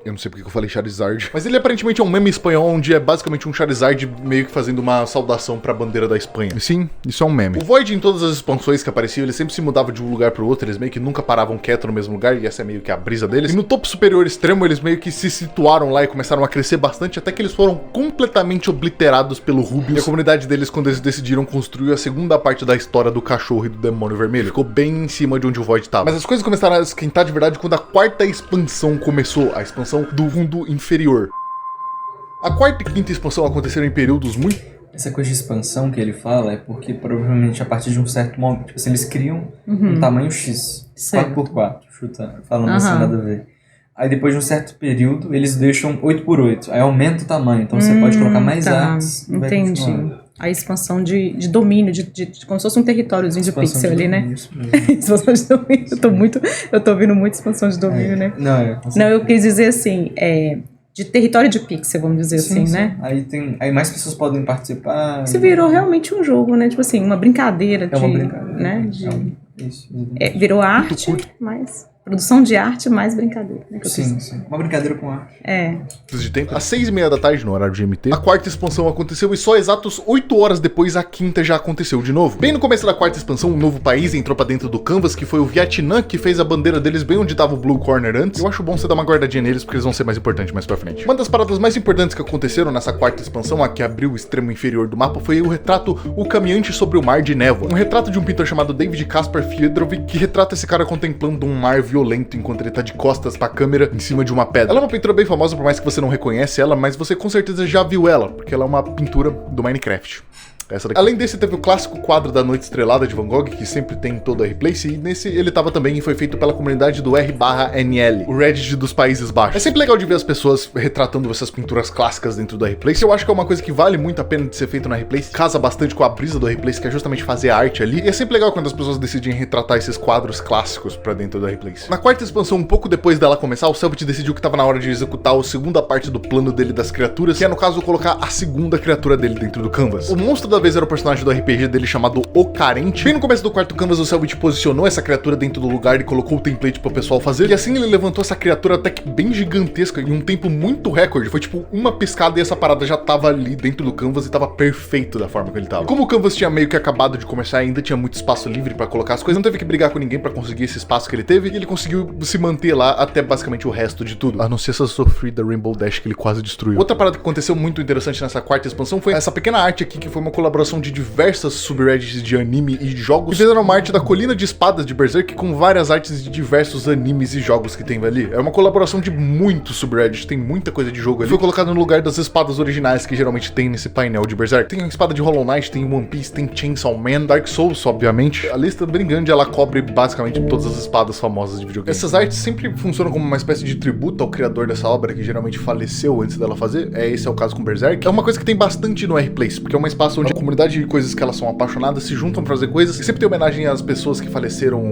Eu não sei porque que eu falei Charizard. Mas ele aparentemente é um meme espanhol, onde é basicamente um Charizard meio que fazendo uma saudação pra bandeira da Espanha. E sim, isso é um meme. O Void, em todas as expansões que apareciam, ele sempre se mudava de um lugar pro outro, eles meio que nunca paravam quieto no mesmo lugar, e essa é meio que a brisa deles. E no topo superior extremo, eles meio que se situaram lá e começaram a crescer bastante, até que eles foram completamente obliterados pelo Rubius. E a comunidade deles, quando eles decidiram construir a segunda parte da história do cachorro e do demônio vermelho, ficou bem em cima de onde o Void tava. Mas as coisas começaram a esquentar de verdade quando a quarta expansão começou, a expansão do mundo inferior. A quarta e quinta expansão aconteceram em períodos muito... Essa coisa de expansão que ele fala é porque provavelmente a partir de um certo momento, tipo assim, eles criam um tamanho X, 4x4, chutando, falando assim, nada a ver. Aí depois de um certo período, eles deixam 8x8, aí aumenta o tamanho, então você pode colocar mais artes. Entendi. A expansão de domínio, como se fosse um territóriozinho de pixel ali, né? Expansão de domínio. Eu tô ouvindo muito expansão de domínio, né? Não, eu quis dizer assim, de território de pixel, vamos dizer assim, né? Aí mais pessoas podem participar. Isso virou realmente um jogo, né? Tipo assim, uma brincadeira. Uma brincadeira. Né? Virou arte, mas... Produção de arte mais brincadeira, né? Sim. Uma brincadeira com arte. De tempo. Às 6:30 da tarde, no horário de GMT, a quarta expansão aconteceu e só exatos 8 horas depois a quinta já aconteceu de novo. Bem no começo da quarta expansão, um novo país entrou pra dentro do canvas, que foi o Vietnã, que fez a bandeira deles bem onde tava o Blue Corner antes. Eu acho bom você dar uma guardadinha neles, porque eles vão ser mais importantes mais pra frente. Uma das paradas mais importantes que aconteceram nessa quarta expansão, a que abriu o extremo inferior do mapa, foi o retrato O Caminhante sobre o Mar de Névoa. Um retrato de um pintor chamado David Caspar Fiedrovic, que retrata esse cara contemplando um mar violento enquanto ele tá de costas pra câmera em cima de uma pedra. Ela é uma pintura bem famosa, por mais que você não reconhece ela, mas você com certeza já viu ela, porque ela é uma pintura do Minecraft. Essa daqui. Além desse, teve o clássico quadro da Noite Estrelada de Van Gogh, que sempre tem em todo a Replace, e nesse ele tava também e foi feito pela comunidade do R/NL, o Reddit dos Países Baixos. É sempre legal de ver as pessoas retratando essas pinturas clássicas dentro da Replace. Eu acho que é uma coisa que vale muito a pena de ser feito na Replace, casa bastante com a brisa do Replace, que é justamente fazer arte ali, e é sempre legal quando as pessoas decidem retratar esses quadros clássicos pra dentro da Replace. Na quarta expansão, um pouco depois dela começar, o Selbit decidiu que tava na hora de executar a segunda parte do plano dele das criaturas, que é no caso colocar a segunda criatura dele dentro do canvas. O monstro da vez era o personagem do RPG dele chamado O Carente. Bem no começo do quarto canvas, o Selbit posicionou essa criatura dentro do lugar e colocou o template pro pessoal fazer, e assim ele levantou essa criatura até que bem gigantesca em um tempo muito recorde. Foi tipo uma piscada e essa parada já tava ali dentro do canvas e tava perfeito da forma que ele tava. Como o canvas tinha meio que acabado de começar e ainda tinha muito espaço livre pra colocar as coisas, não teve que brigar com ninguém pra conseguir esse espaço que ele teve, e ele conseguiu se manter lá até basicamente o resto de tudo, a não ser essa sofrida Rainbow Dash que ele quase destruiu. Outra parada que aconteceu muito interessante nessa quarta expansão foi essa pequena arte aqui, que foi uma colaboração de diversas subreddits de anime e jogos, que fizeram uma arte da Colina de Espadas de Berserk com várias artes de diversos animes e jogos que tem ali. É uma colaboração de muitos subreddits, tem muita coisa de jogo ali. Foi colocado no lugar das espadas originais que geralmente tem nesse painel de Berserk. Tem a espada de Hollow Knight, tem One Piece, tem Chainsaw Man, Dark Souls, obviamente. A lista bem grande, ela cobre basicamente todas as espadas famosas de videogame. Essas artes sempre funcionam como uma espécie de tributo ao criador dessa obra, que geralmente faleceu antes dela fazer. Esse é o caso com Berserk. É uma coisa que tem bastante no R-Place, porque é um espaço onde a comunidade de coisas que elas são apaixonadas se juntam pra fazer coisas, e sempre tem homenagem às pessoas que faleceram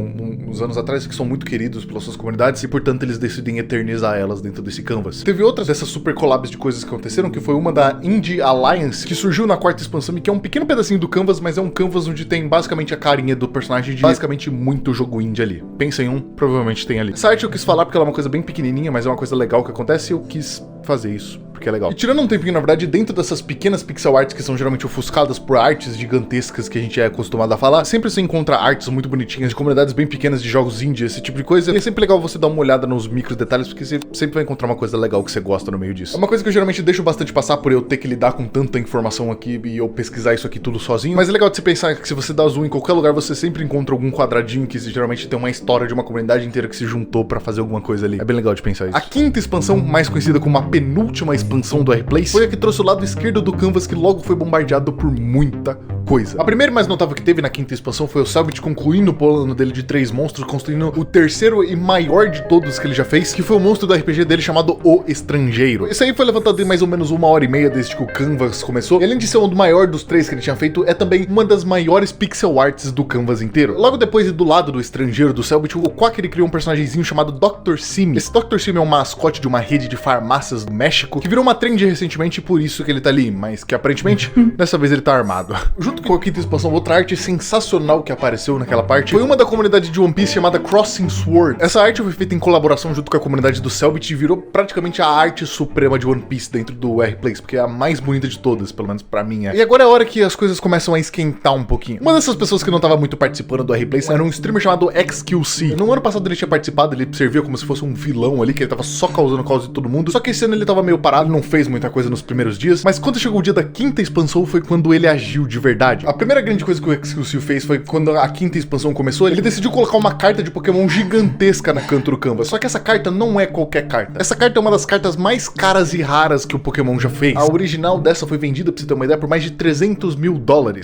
uns anos atrás, que são muito queridos pelas suas comunidades, e portanto eles decidem eternizar elas dentro desse canvas. Teve outras dessas super collabs de coisas que aconteceram, que foi uma da Indie Alliance, que surgiu na quarta expansão, e que é um pequeno pedacinho do canvas, mas é um canvas onde tem basicamente a carinha do personagem de basicamente muito jogo indie ali. Pensa em um, provavelmente tem ali. Essa arte eu quis falar porque ela é uma coisa bem pequenininha, mas é uma coisa legal que acontece, e eu quis fazer isso porque é legal. E tirando um tempinho, na verdade, dentro dessas pequenas pixel arts que são geralmente ofuscadas por artes gigantescas que a gente é acostumado a falar, sempre você encontra artes muito bonitinhas de comunidades bem pequenas de jogos indie, esse tipo de coisa. E é sempre legal você dar uma olhada nos micro detalhes, porque você sempre vai encontrar uma coisa legal que você gosta no meio disso. É uma coisa que eu geralmente deixo bastante passar por eu ter que lidar com tanta informação aqui e eu pesquisar isso aqui tudo sozinho, mas é legal de você pensar que se você dá zoom em qualquer lugar, você sempre encontra algum quadradinho que geralmente tem uma história de uma comunidade inteira que se juntou pra fazer alguma coisa ali. É bem legal de pensar isso. A quinta expansão, mais conhecida como a penúltima expansão do R-Place, foi a que trouxe o lado esquerdo do canvas, que logo foi bombardeado por muita coisa. A primeira e mais notável que teve na quinta expansão foi o Selbit concluindo o plano dele de 3 monstros, construindo o terceiro e maior de todos que ele já fez, que foi o monstro do RPG dele chamado O Estrangeiro. Esse aí foi levantado em mais ou menos 1h30 desde que o canvas começou, e além de ser um do maior dos 3 que ele tinha feito, é também uma das maiores pixel arts do canvas inteiro. Logo depois e do lado do Estrangeiro do Selbit, o Quack ele criou um personagemzinho chamado Dr. Sim. Esse Dr. Sim é um mascote de uma rede de farmácias do México, que virou uma trend recentemente e por isso que ele tá ali, mas que aparentemente dessa vez ele tá armado. Junto junto com a quinta expansão, outra arte sensacional que apareceu naquela parte foi uma da comunidade de One Piece chamada Crossing Sword. Essa arte foi feita em colaboração junto com a comunidade do Cellbit e virou praticamente a arte suprema de One Piece dentro do R-Place, porque é a mais bonita de todas, pelo menos pra mim é. E agora é a hora que as coisas começam a esquentar um pouquinho. Uma dessas pessoas que não tava muito participando do R-Place era um streamer chamado XQC. No ano passado ele tinha participado, ele servia como se fosse um vilão ali, que ele tava só causando causa de todo mundo. Só que esse ano ele tava meio parado, não fez muita coisa nos primeiros dias, mas quando chegou o dia da quinta expansão foi quando ele agiu de verdade. A primeira grande coisa que o XQC fez foi quando a quinta expansão começou, ele decidiu colocar uma carta de Pokémon gigantesca na canto do canvas. Só que essa carta não é qualquer carta. Essa carta é uma das cartas mais caras e raras que o Pokémon já fez. A original dessa foi vendida, pra você ter uma ideia, por mais de $300 mil.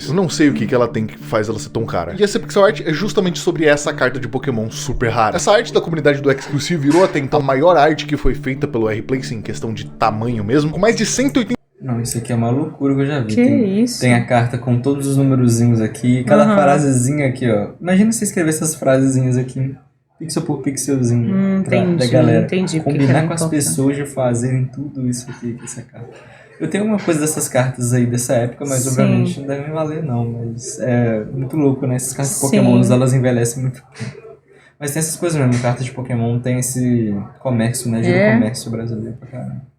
Eu não sei o que ela tem que faz ela ser tão cara. E essa pixel art é justamente sobre essa carta de Pokémon super rara. Essa arte da comunidade do XQC virou até então a maior arte que foi feita pelo R-Place em questão de tamanho mesmo, com mais de 180... Não, isso aqui é uma loucura que eu já vi. Que isso? Tem a carta com todos os numerozinhos aqui, cada frasezinha aqui, ó. Imagina você escrever essas frasezinhas aqui, pixel por pixelzinho, da galera. Entendi. Combinar com as pessoas de fazerem tudo isso aqui com essa carta. Eu tenho uma coisa dessas cartas aí dessa época, mas obviamente não devem valer não, mas é muito louco, né? Essas cartas de Pokémon, elas envelhecem muito. Mas tem essas coisas mesmo, cartas de Pokémon tem esse comércio, né? Gira comércio brasileiro pra caramba.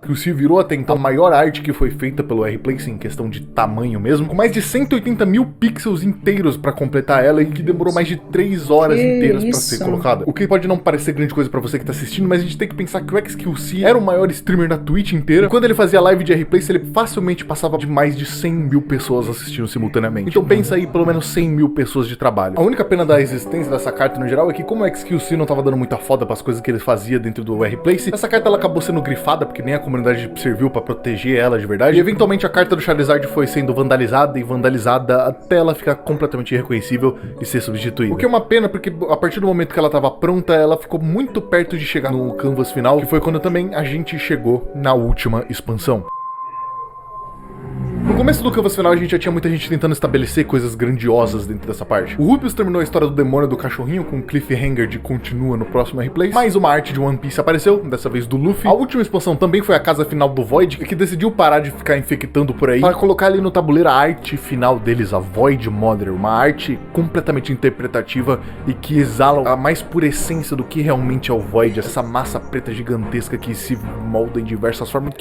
Que se virou até então a maior arte que foi feita pelo R-Place em questão de tamanho mesmo, com mais de 180 mil pixels inteiros pra completar ela e que demorou mais de 3 horas inteiras pra ser colocada. O que pode não parecer grande coisa pra você que tá assistindo, mas a gente tem que pensar que o XQC era o maior streamer da Twitch inteira, e quando ele fazia live de R-Place, ele facilmente passava de mais de 100 mil pessoas assistindo simultaneamente. Então pensa aí, pelo menos 100 mil pessoas de trabalho. A única pena da existência dessa carta no geral é que como o XQC não tava dando muita foda pras coisas que ele fazia dentro do R-Place, essa carta ela acabou sendo grifada, porque nem a comunidade serviu pra proteger ela de verdade, e eventualmente a carta do Charizard foi sendo vandalizada até ela ficar completamente irreconhecível e ser substituída. O que é uma pena, porque a partir do momento que ela tava pronta, ela ficou muito perto de chegar no canvas final, que foi quando também a gente chegou na última expansão. No começo do canvas final, a gente já tinha muita gente tentando estabelecer coisas grandiosas dentro dessa parte. O Rubius terminou a história do demônio do cachorrinho com um cliffhanger de continua no próximo R-Place. Mais uma arte de One Piece apareceu, dessa vez do Luffy. A última expansão também foi a casa final do Void, que decidiu parar de ficar infectando por aí para colocar ali no tabuleiro a arte final deles, a Void Mother. Uma arte completamente interpretativa e que exala a mais pura essência do que realmente é o Void. Essa massa preta gigantesca que se molda em diversas formas.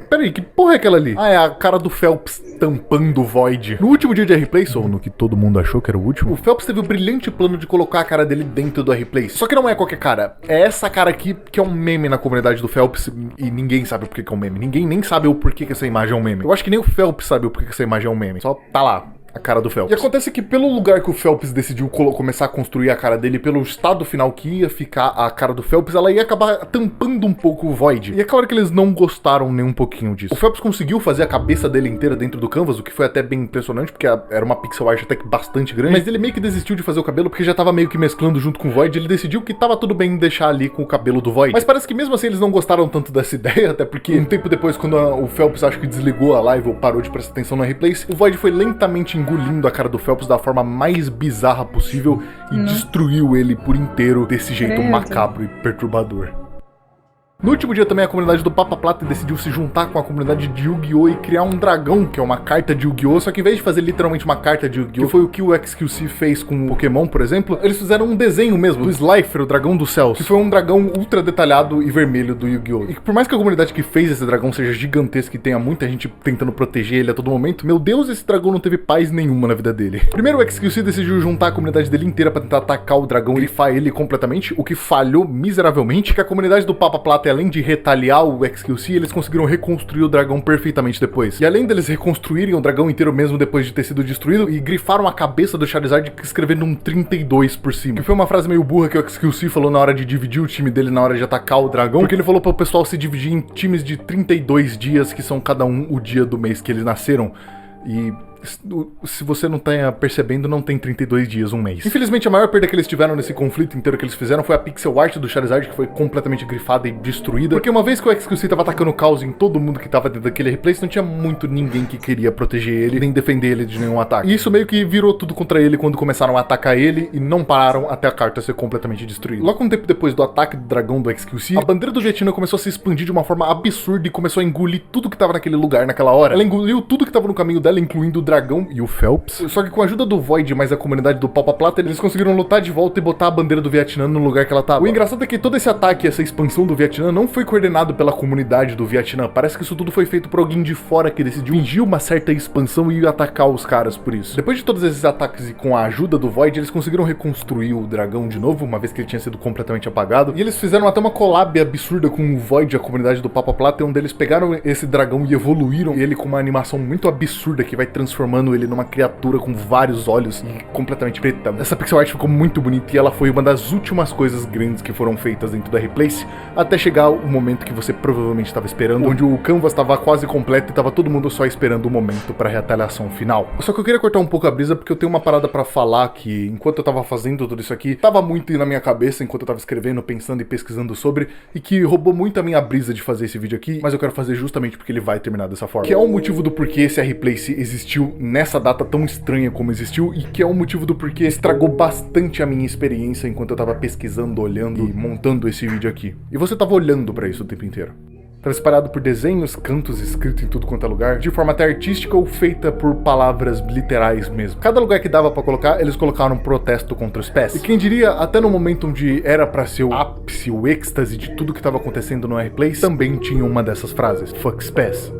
Peraí, que porra é aquela ali? Ah, é a cara do Phelps tampando o Void. No último dia de R-Place, ou no que todo mundo achou que era o último, o Phelps teve o brilhante plano de colocar a cara dele dentro do R-Place. Só que não é qualquer cara. É essa cara aqui que é um meme na comunidade do Phelps e ninguém sabe o porquê que é um meme. Ninguém nem sabe o porquê que essa imagem é um meme. Eu acho que nem o Phelps sabe o porquê que essa imagem é um meme. Só tá lá. A cara do Phelps. E acontece que pelo lugar que o Phelps decidiu começar a construir a cara dele, pelo estado final que ia ficar a cara do Phelps, ela ia acabar tampando um pouco o Void. E é claro que eles não gostaram nem um pouquinho disso. O Phelps conseguiu fazer a cabeça dele inteira dentro do canvas, o que foi até bem impressionante, porque era uma pixel art até que bastante grande, mas ele meio que desistiu de fazer o cabelo, porque já tava meio que mesclando junto com o Void, ele decidiu que tava tudo bem deixar ali com o cabelo do Void. Mas parece que mesmo assim eles não gostaram tanto dessa ideia, até porque um tempo depois, quando o Phelps acho que desligou a live ou parou de prestar atenção no R-Place, o Void foi lentamente engolindo a cara do Phelps da forma mais bizarra possível e destruiu ele por inteiro desse jeito macabro e perturbador. No último dia também a comunidade do Papa Plata decidiu se juntar com a comunidade de Yu-Gi-Oh! E criar um dragão, que é uma carta de Yu-Gi-Oh! Só que em vez de fazer literalmente uma carta de Yu-Gi-Oh! Que foi o que o XQC fez com o Pokémon, por exemplo, eles fizeram um desenho mesmo, do Slifer, o dragão dos céus, que foi um dragão ultra detalhado e vermelho do Yu-Gi-Oh! E por mais que a comunidade que fez esse dragão seja gigantesca e tenha muita gente tentando proteger ele a todo momento, meu Deus, esse dragão não teve paz nenhuma na vida dele. Primeiro o XQC decidiu juntar a comunidade dele inteira pra tentar atacar o dragão e grifar ele completamente, o que falhou miseravelmente, que a comunidade do Papa Plata, além de retaliar o XQC, eles conseguiram reconstruir o dragão perfeitamente depois. E além deles reconstruírem o dragão inteiro mesmo depois de ter sido destruído, e grifaram a cabeça do Charizard escrevendo um 32 por cima. Que foi uma frase meio burra que o XQC falou na hora de dividir o time dele na hora de atacar o dragão, porque ele falou para o pessoal se dividir em times de 32 dias, que são cada um o dia do mês que eles nasceram. E se você não tá percebendo, não tem 32 dias, um mês. Infelizmente, a maior perda que eles tiveram nesse conflito inteiro que eles fizeram foi a pixel art do Charizard, que foi completamente grifada e destruída. Porque uma vez que o XQC tava atacando caos em todo mundo que tava dentro daquele replace, não tinha muito ninguém que queria proteger ele, nem defender ele de nenhum ataque. E isso meio que virou tudo contra ele quando começaram a atacar ele e não pararam até a carta ser completamente destruída. Logo um tempo depois do ataque do dragão do XQC, a bandeira do Vietnã começou a se expandir de uma forma absurda e começou a engolir tudo que tava naquele lugar naquela hora. Ela engoliu tudo que tava no caminho dela, incluindo o dragão e o Phelps. Só que com a ajuda do Void mais a comunidade do Papa Plata, eles conseguiram lutar de volta e botar a bandeira do Vietnã no lugar que ela tava. O engraçado é que todo esse ataque, essa expansão do Vietnã não foi coordenado pela comunidade do Vietnã. Parece que isso tudo foi feito por alguém de fora que decidiu fingir uma certa expansão e atacar os caras por isso. Depois de todos esses ataques e com a ajuda do Void, eles conseguiram reconstruir o dragão de novo, uma vez que ele tinha sido completamente apagado. E eles fizeram até uma collab absurda com o Void e a comunidade do Papa Plata, onde eles pegaram esse dragão e evoluíram ele com uma animação muito absurda que vai transformando ele numa criatura com vários olhos e completamente preta. Essa pixel art ficou muito bonita e ela foi uma das últimas coisas grandes que foram feitas dentro da Replace, até chegar o momento que você provavelmente estava esperando, onde o canvas estava quase completo e estava todo mundo só esperando o momento para a retaliação final. Só que eu queria cortar um pouco a brisa porque eu tenho uma parada para falar que, enquanto eu tava fazendo tudo isso aqui, tava muito na minha cabeça enquanto eu tava escrevendo, pensando e pesquisando sobre, e que roubou muito a minha brisa de fazer esse vídeo aqui, mas eu quero fazer justamente porque ele vai terminar dessa forma. Que é o motivo do porquê esse Replace existiu nessa data tão estranha como existiu, e que é o motivo do porquê estragou bastante a minha experiência enquanto eu tava pesquisando, olhando e montando esse vídeo aqui. E você tava olhando pra isso o tempo inteiro. Estava espalhado por desenhos, cantos, escrito em tudo quanto é lugar, de forma até artística ou feita por palavras literais mesmo. Cada lugar que dava pra colocar, eles colocaram um protesto contra o Spaz. E quem diria, até no momento onde era pra ser o ápice, o êxtase de tudo que tava acontecendo no Replace, também tinha uma dessas frases: Fuck Spaz.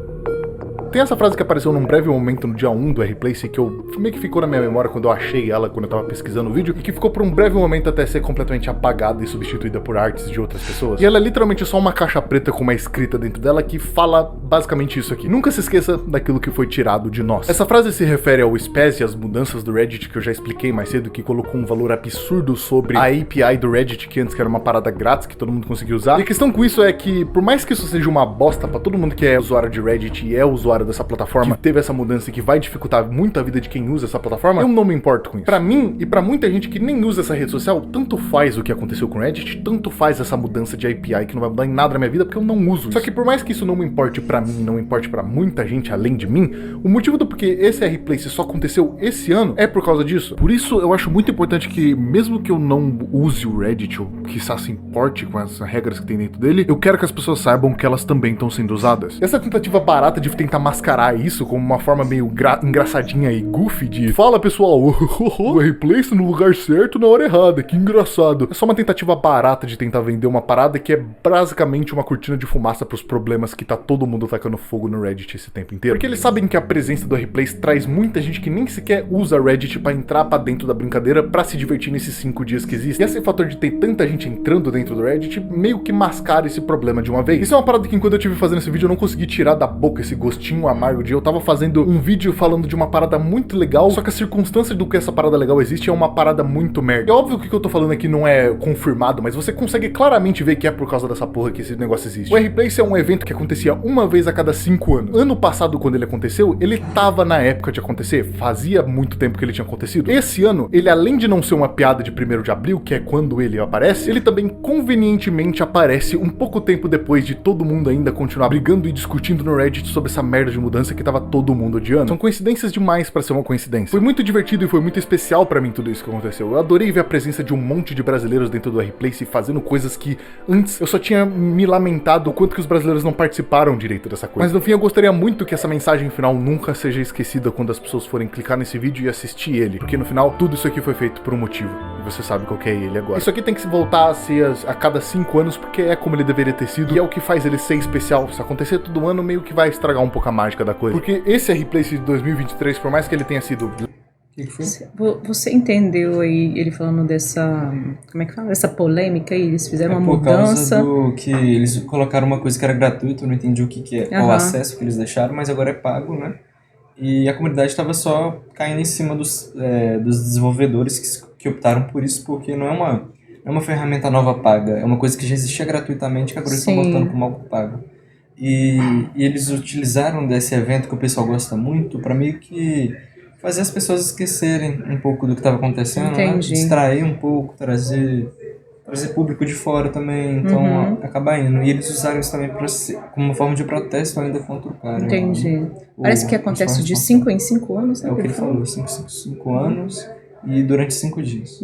Tem essa frase que apareceu num breve momento no dia 1 do Replace, que meio que ficou na minha memória quando eu achei ela, quando eu tava pesquisando o vídeo, e que ficou por um breve momento até ser completamente apagada e substituída por artes de outras pessoas. E ela é literalmente só uma caixa preta com uma escrita dentro dela que fala basicamente isso aqui: nunca se esqueça daquilo que foi tirado de nós. Essa frase se refere ao Spaz e às mudanças do Reddit que eu já expliquei mais cedo, que colocou um valor absurdo sobre a API do Reddit, que antes era uma parada grátis que todo mundo conseguia usar. E a questão com isso é que, por mais que isso seja uma bosta pra todo mundo que é usuário de Reddit e é usuário dessa plataforma, que teve essa mudança e que vai dificultar muito a vida de quem usa essa plataforma, eu não me importo com isso. Pra mim, e pra muita gente que nem usa essa rede social, tanto faz o que aconteceu com o Reddit, tanto faz essa mudança de API que não vai mudar em nada na minha vida, porque eu não uso. Só que por mais que isso não me importe pra mim, não importe pra muita gente além de mim, o motivo do porquê esse Replace só aconteceu esse ano é por causa disso. Por isso eu acho muito importante que, mesmo que eu não use o Reddit, ou que se importe com as regras que tem dentro dele, eu quero que as pessoas saibam que elas também estão sendo usadas. Essa tentativa barata de tentar mascarar isso como uma forma meio engraçadinha e goofy de: fala pessoal, o Replace no lugar certo na hora errada, que engraçado. É só uma tentativa barata de tentar vender uma parada que é basicamente uma cortina de fumaça pros problemas que tá todo mundo tacando fogo no Reddit esse tempo inteiro. Porque eles sabem que a presença do Replace traz muita gente que nem sequer usa Reddit pra entrar pra dentro da brincadeira pra se divertir nesses 5 dias que existem. E esse fator de ter tanta gente entrando dentro do Reddit meio que mascara esse problema de uma vez. Isso é uma parada que, enquanto eu estive fazendo esse vídeo, eu não consegui tirar da boca esse gostinho amargo de eu tava fazendo um vídeo falando de uma parada muito legal, só que a circunstância do que essa parada legal existe é uma parada muito merda. É óbvio que o que eu tô falando aqui não é confirmado, mas você consegue claramente ver que é por causa dessa porra que esse negócio existe. O Replace é um evento que acontecia uma vez a cada 5 anos. Ano passado, quando ele aconteceu, ele tava na época de acontecer, fazia muito tempo que ele tinha acontecido. Esse ano, ele, além de não ser uma piada de 1º de abril, que é quando ele aparece, ele também convenientemente aparece um pouco tempo depois de todo mundo ainda continuar brigando e discutindo no Reddit sobre essa merda de mudança que tava todo mundo odiando. São coincidências demais pra ser uma coincidência. Foi muito divertido e foi muito especial pra mim tudo isso que aconteceu. Eu adorei ver a presença de um monte de brasileiros dentro do Replace fazendo coisas que antes eu só tinha me lamentado o quanto que os brasileiros não participaram direito dessa coisa. Mas no fim eu gostaria muito que essa mensagem final nunca seja esquecida quando as pessoas forem clicar nesse vídeo e assistir ele, porque no final tudo isso aqui foi feito por um motivo. E você sabe qual que é ele agora. Isso aqui tem que se voltar a ser a cada 5 anos, porque é como ele deveria ter sido, e é o que faz ele ser especial. Se acontecer todo ano, meio que vai estragar um pouco a mágica da coisa. Porque esse Replace de 2023, por mais que ele tenha sido... Você entendeu aí ele falando dessa, como é que fala, dessa polêmica aí, eles fizeram uma mudança? Por causa do que eles colocaram uma coisa que era gratuita, eu não entendi o que é, o acesso que eles deixaram, mas agora é pago, né? E a comunidade estava só caindo em cima dos desenvolvedores que optaram por isso, porque não é uma ferramenta nova paga, é uma coisa que já existia gratuitamente, que agora eles estão botando como algo pago. E eles utilizaram desse evento que o pessoal gosta muito para meio que fazer as pessoas esquecerem um pouco do que estava acontecendo, né? Distrair um pouco, trazer público de fora também, então acabar indo. E eles usaram isso também como uma forma de protesto ainda contra o cara. Entendi. Parece que acontece de 5 em 5 anos, né? É o que ele falou, 5 anos e durante 5 dias.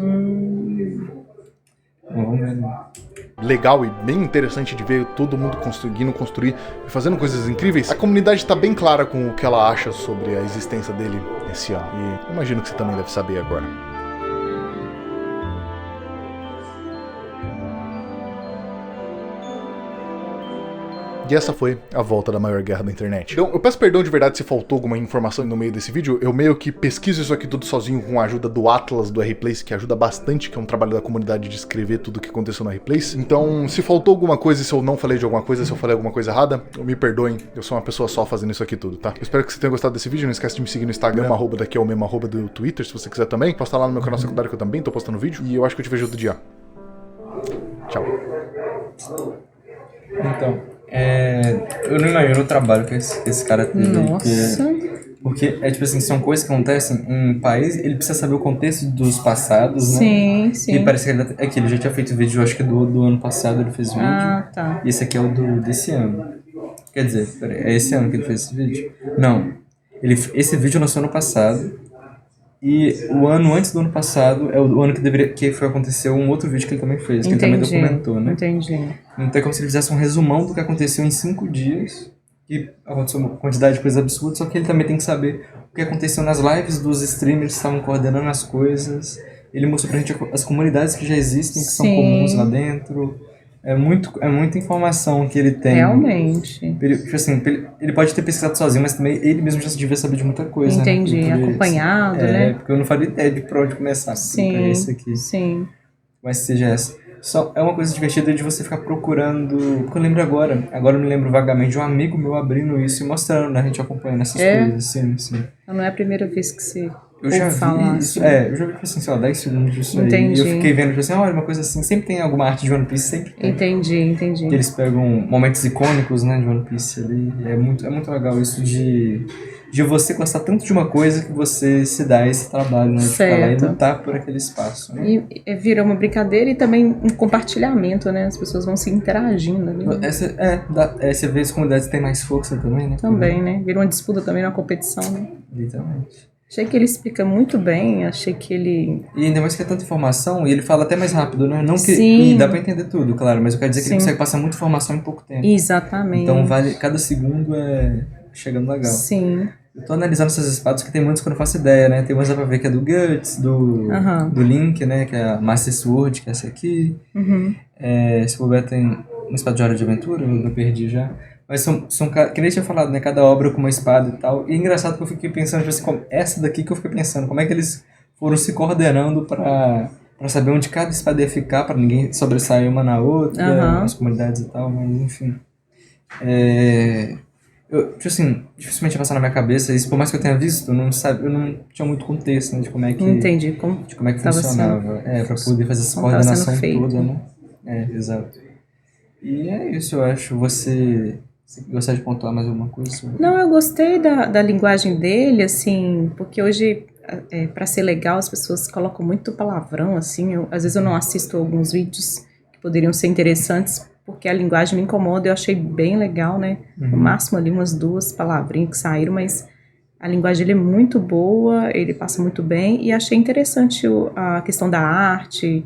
Vamos ver. legal e bem interessante de ver todo mundo conseguindo construir e fazendo coisas incríveis, a comunidade tá bem clara com o que ela acha sobre a existência dele esse ano. E imagino que você também deve saber agora. E essa foi a volta da maior guerra da internet. Então, eu peço perdão de verdade se faltou alguma informação no meio desse vídeo. Eu meio que pesquiso isso aqui tudo sozinho com a ajuda do Atlas, do R-Place, que ajuda bastante, que é um trabalho da comunidade de escrever tudo o que aconteceu no R-Place. Então, se faltou alguma coisa, se eu não falei de alguma coisa, se eu falei alguma coisa errada, me perdoem. Eu sou uma pessoa só fazendo isso aqui tudo, tá? Eu espero que você tenha gostado desse vídeo. Não esquece de me seguir no Instagram, arroba daqui é o mesmo arroba do Twitter, se você quiser também. Posta lá no meu canal secundário que eu também tô postando vídeo. E eu acho que eu te vejo outro dia. Tchau. Então... eu não imagino o trabalho que esse cara teve. Nossa. Porque tipo assim, são coisas que acontecem em um país, ele precisa saber o contexto dos passados, né? Sim, sim. E parece que ele já tinha feito vídeo, acho que do ano passado ele fez vídeo. Ah, tá. E esse aqui é o desse ano. Quer dizer, peraí, é esse ano que ele fez esse vídeo? Não. Esse vídeo lançou ano passado. E o ano antes do ano passado é o ano que foi acontecer um outro vídeo que ele também fez, que ele também documentou, né? Entendi. Então é como se ele fizesse um resumão do que aconteceu em 5 dias, que aconteceu uma quantidade de coisas absurdas, só que ele também tem que saber o que aconteceu nas lives dos streamers que estavam coordenando as coisas. Ele mostrou pra gente as comunidades que já existem, que são comuns lá dentro. É muita informação que ele tem. Realmente. Tipo assim, ele pode ter pesquisado sozinho, mas também ele mesmo já devia saber de muita coisa. Entendi, né? acompanhado, né? Porque eu não faria ideia de pra onde começar. Sim, esse aqui. sim. Mas seja essa. Só é uma coisa divertida de você ficar procurando. Porque eu lembro agora eu me lembro vagamente de um amigo meu abrindo isso e mostrando, né? A gente acompanhando essas coisas, sim. Não é a primeira vez que você eu já vi isso. Eu já vi, assim, sei lá, 10 segundos disso aí. E eu fiquei vendo, assim, olha, uma coisa assim, sempre tem alguma arte de One Piece, sempre tem. Entendi. Que eles pegam momentos icônicos, né, de One Piece ali. É muito legal isso de você gostar tanto de uma coisa que você se dá esse trabalho, né? De ficar lá e lutar por aquele espaço. Né? E vira uma brincadeira e também um compartilhamento, né? As pessoas vão se interagindo ali. Né? Você vê as comunidades têm mais força também, né? Também, né? Vira uma disputa também, uma competição, né? Literalmente. Achei que ele explica muito bem, achei que ele... E ainda mais que é tanta informação, e ele fala até mais rápido, né? Não que Sim. E dá pra entender tudo, claro, mas eu quero dizer que ele consegue passar muita informação em pouco tempo. Exatamente. Então cada segundo é chegando legal. Sim. Eu tô analisando essas espadas, que tem muitos que eu não faço ideia, né? Tem umas dá pra ver que é do Guts, do Link, né? Que é a Master Sword, que é essa aqui. Se for ver, tem uma espada de Hora de Aventura, eu perdi já. Mas são que nem eu tinha falado, né? Cada obra com uma espada e tal. E é engraçado que eu fiquei pensando, tipo assim, essa daqui que eu fiquei pensando, como é que eles foram se coordenando pra saber onde cada espada ia ficar, pra ninguém sobressair uma na outra, as comunidades e tal, mas enfim. Tipo assim, dificilmente ia passar na minha cabeça isso, por mais que eu tenha visto, eu não tinha muito contexto, né, de como é que... Entendi, de como é que funcionava. Pra poder fazer essa coordenação toda, né? Exato. E é isso, eu acho. Você gostaria de pontuar mais alguma coisa sobre... Não, eu gostei da linguagem dele, assim, porque hoje, pra ser legal, as pessoas colocam muito palavrão, assim, às vezes eu não assisto alguns vídeos que poderiam ser interessantes, porque a linguagem me incomoda, eu achei bem legal, né? No máximo ali umas 2 palavrinhas que saíram, mas a linguagem dele é muito boa, ele passa muito bem, e achei interessante a questão da arte...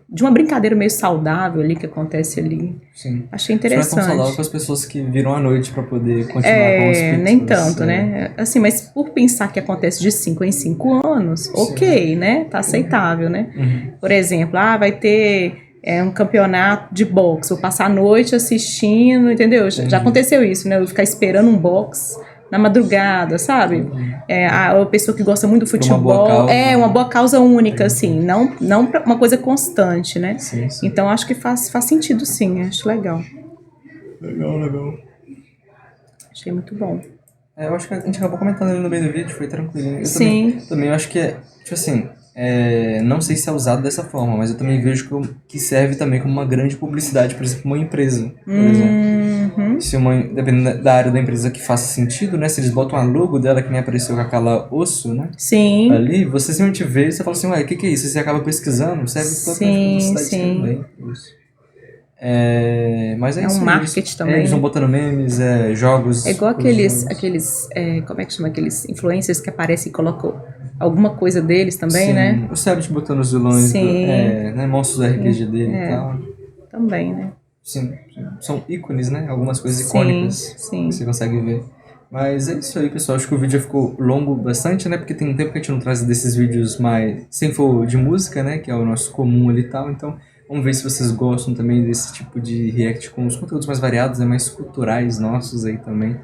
de uma brincadeira meio saudável ali que acontece ali. Sim. Achei interessante. Não é tão saudável para as pessoas que viram à noite para poder continuar com os pixels. Nem tanto, né? Assim, mas por pensar que acontece de 5 em 5 anos, ok, né? Tá aceitável, né? Por exemplo, vai ter um campeonato de boxe, vou passar a noite assistindo, entendeu? Já aconteceu isso, né? Eu ficar esperando um boxe na madrugada, sabe? A pessoa que gosta muito do futebol. Uma boa causa única, assim. Não uma coisa constante, né? Sim. Então, acho que faz sentido, sim. Acho legal. Legal. Achei muito bom. Eu acho que a gente acabou comentando ali no meio do vídeo, foi tranquilo. Sim. Também acho que tipo assim... não sei se é usado dessa forma, mas eu também vejo que serve também como uma grande publicidade, por exemplo, uma empresa, por exemplo. Se dependendo da área da empresa que faça sentido, né? Se eles botam a logo dela, que nem apareceu com aquela osso, né? Sim. Ali, você simplesmente vê e você fala assim, o que é isso? Você acaba pesquisando, serve pra publicidade também. Isso. Mas é um marketing também. Eles vão botando memes, jogos. É igual aqueles como é que chama? Aqueles influencers que aparecem e colocam alguma coisa deles também, sim, né? O Cebit botando os vilões, né? Monstros do RPG dele e tal. Também, né? Sim, são ícones, né? Algumas coisas icônicas sim. que você consegue ver. Mas é isso aí, pessoal. Acho que o vídeo já ficou longo bastante, né? Porque tem um tempo que a gente não traz desses vídeos mais... sem for de música, né? Que é o nosso comum ali e tal. Então, vamos ver se vocês gostam também desse tipo de react com os conteúdos mais variados, né? Mais culturais nossos aí também.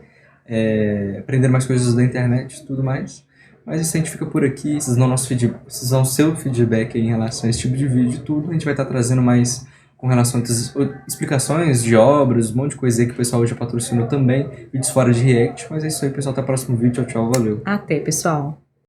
Aprender mais coisas da internet e tudo mais. Mas isso a gente fica por aqui. Vocês dão o seu feedback aí em relação a esse tipo de vídeo e tudo. A gente vai estar trazendo mais... com relação a explicações de obras, um monte de coisa aí que o pessoal já patrocinou também, vídeos fora de react, mas é isso aí, pessoal, até o próximo vídeo, tchau, valeu. Até, pessoal.